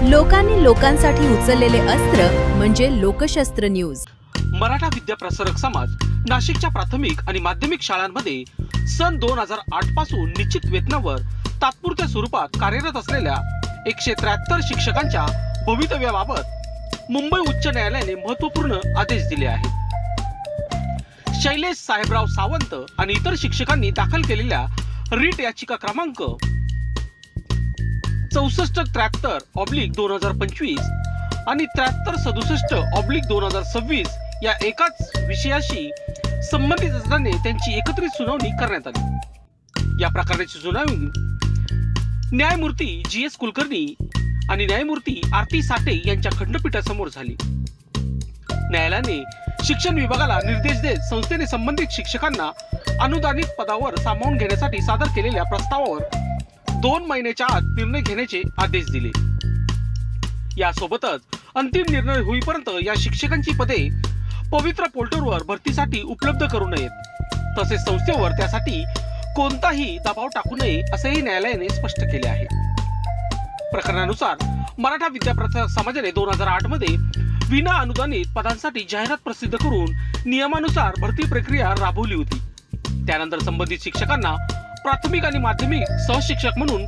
लोकांनी लोकांसाठी उचललेले अस्त्र म्हणजे लोकशस्त्र न्यूज। मराठा विद्याप्रसारक समाज नाशिकच्या प्राथमिक आणि माध्यमिक शाळांमध्ये सन 2008 पासून निश्चित वेतनावर तात्पुरत्या स्वरूपात कार्यरत असलेल्या 173 शिक्षकांच्या भवितव्याबाबत मुंबई उच्च न्यायालयाने महत्त्वपूर्ण आदेश दिले आहेत। शैलेश साहेबराव सावंत आणि इतर शिक्षकांनी दाखल केलेल्या रीट याचिका क्रमांक 6473/2025 आणि 7367/2026 या एकाच विषयाशी संबंधित असल्याने त्यांची एकत्रित सुनावणी करण्यात आली। या प्रकरणाची सुनावणी न्यायमूर्ती जी.एस. कुलकर्णी आणि न्यायमूर्ती आरती साठे यांच्या खंडपीठासमोर झाली। न्यायालयाने शिक्षण विभागाला निर्देश देत संस्थेने संबंधित शिक्षकांना अनुदानित पदावर सामावून घेण्यासाठी सादर केलेल्या प्रस्तावावर 2 महिन्याच्या आत निर्णय घेण्याचे आदेश दिले। यासोबतच अंतिम निर्णय होईपर्यंत या शिक्षकांची पदे पवित्र पोर्टलवर भरतीसाठी उपलब्ध करू नयेत, तसेच संस्थेवर त्यासाठी कोणताही दबाव टाकू नये असेही न्यायालयाने स्पष्ट केले आहे। प्रकरणानुसार मराठा विद्याप्रसारक समाजाने 2008 मध्ये विना अनुदानित पदांसाठी जाहिरात प्रसिद्ध करून नियमानुसार भरती प्रक्रिया राबवली होती। त्यानंतर संबंधित शिक्षकांना प्राथमिक आणि माध्यमिक सहशिक्षक म्हणून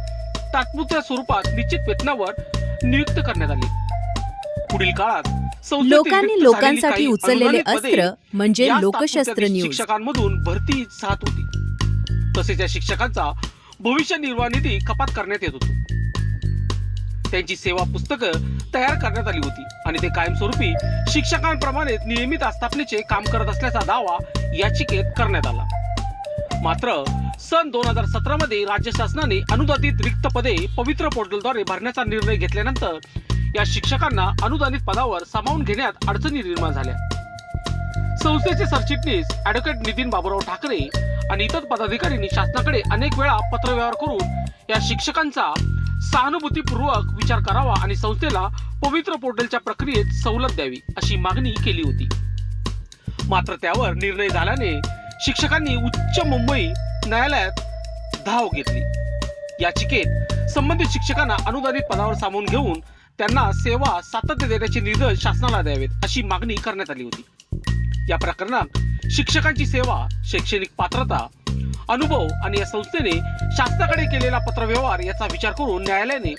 तात्पुरत्या स्वरूपात निश्चित वेतनावर नियुक्त करण्यात आले। पुढील काळात लोकांनी लोकांसाठी उचललेले अस्त्र म्हणजे लोकशस्त्र न्यूज। शिक्षकांमधून भरती साथ होती, तसेच या शिक्षकांचा भविष्य निर्वाह निधी कपात करण्यात येत होती। त्यांची सेवा पुस्तकं तयार करण्यात आली होती आणि ते कायमस्वरूपी शिक्षकांप्रमाणे नियमित आस्थापनेचे काम करत असल्याचा दावा याचिकेत करण्यात आला। मात्र सन 2017 मध्ये राज्य शासनाने अनुदानित रिक्त पदे पवित्र पोर्टलद्वारे भरण्याचा निर्णय घेतल्यानंतर या शिक्षकांना अनुदानित पदावर सामावून घेण्यात अडचणी निर्माण झाल्या। संस्थेचे सरचिटणीस ॲडव्होकेट नितीन बाबूराव ठाकरे आणि इतर पदाधिकाऱ्यांनी शासनाकडे अनेक वेळा पत्रव्यवहार करून या शिक्षकांचा सहानुभूतीपूर्वक विचार करावा आणि संस्थेला पवित्र पोर्टलच्या प्रक्रियेत सवलत द्यावी अशी मागणी केली होती। मात्र त्यावर निर्णय झाल्याने शिक्षकांनी उच्च मुंबई न्यायालयात धाव घेतली। याचिकेत संबंधित शिक्षकांना अनुदानित पदावर सामावून घेऊन त्यांना सेवा सातत्य देण्याचे निर्देश शासनाला द्यावेत अशी मागणी करण्यात आली होती। या प्रकरणात शिक्षकांची सेवा, शैक्षणिक पात्रता, अनुभव आणि या संस्थेने शासनाकडे केलेला पत्रव्यवहार याचा विचार करून न्यायालयाने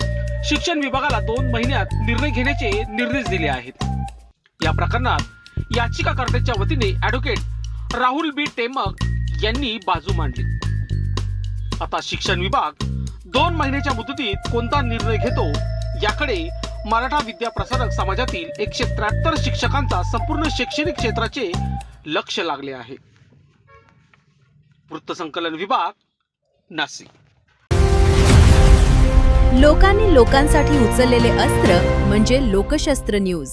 शिक्षण विभागाला 2 महिन्यात निर्णय घेण्याचे निर्देश दिले आहेत। या प्रकरणात याचिकाकर्त्यांच्या वतीने ॲडव्होकेट राहुल बी टेमक यांनी बाजू मांडली। आता शिक्षण विभाग 2 महिन्याच्या मुदतीत कोणता निर्णय घेतो याकडे मराठा विद्याप्रसारक समाजातील 173 शिक्षकांचा संपूर्ण शैक्षणिक क्षेत्राचे लक्ष लागले आहे। वृत्तसंकलन विभाग, नाशिक। लोकांनी लोकांसाठी उचललेले अस्त्र म्हणजे लोकशस्त्र न्यूज।